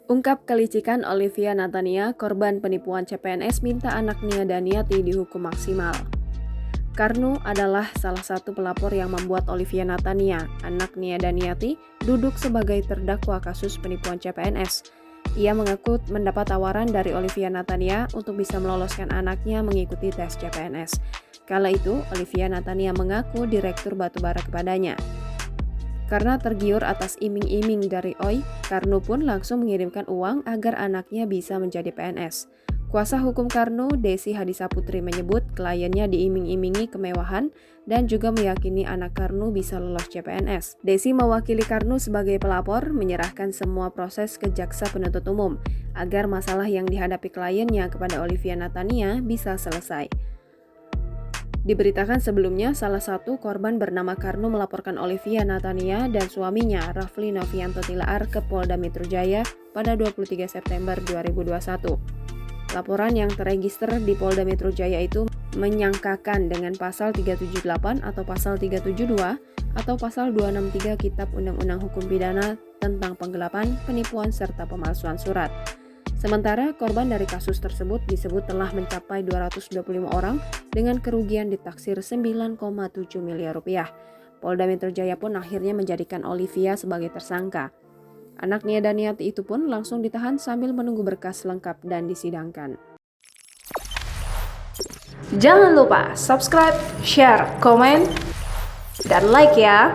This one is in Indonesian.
Ungkap kelicikan Olivia Natania, korban penipuan CPNS minta anak Nia Daniati dihukum maksimal. Karno adalah salah satu pelapor yang membuat Olivia Natania, anak Nia Daniati, duduk sebagai terdakwa kasus penipuan CPNS. Ia mengaku mendapat tawaran dari Olivia Natania untuk bisa meloloskan anaknya mengikuti tes CPNS. Kala itu, Olivia Natania mengaku Direktur Batubara kepadanya. Karena tergiur atas iming-iming dari Oi, Karno pun langsung mengirimkan uang agar anaknya bisa menjadi PNS. Kuasa hukum Karno, Desi Hadisa Putri menyebut kliennya diiming-imingi kemewahan dan juga meyakini anak Karno bisa lolos CPNS. Desi mewakili Karno sebagai pelapor, menyerahkan semua proses ke jaksa penuntut umum agar masalah yang dihadapi kliennya kepada Olivia Natania bisa selesai. Diberitakan sebelumnya, salah satu korban bernama Karno melaporkan Olivia Natania dan suaminya Rafli Novianto Tilaar ke Polda Metro Jaya pada 23 September 2021. Laporan yang terregister di Polda Metro Jaya itu menyangkakan dengan pasal 378 atau pasal 372 atau pasal 263 Kitab Undang-Undang Hukum Pidana tentang penggelapan, penipuan, serta pemalsuan surat. Sementara korban dari kasus tersebut disebut telah mencapai 225 orang dengan kerugian ditaksir 9,7 miliar rupiah. Polda Metro Jaya pun akhirnya menjadikan Olivia sebagai tersangka. Anak Nia Daniati itu pun langsung ditahan sambil menunggu berkas lengkap dan disidangkan. Jangan lupa subscribe, share, komen, dan like ya!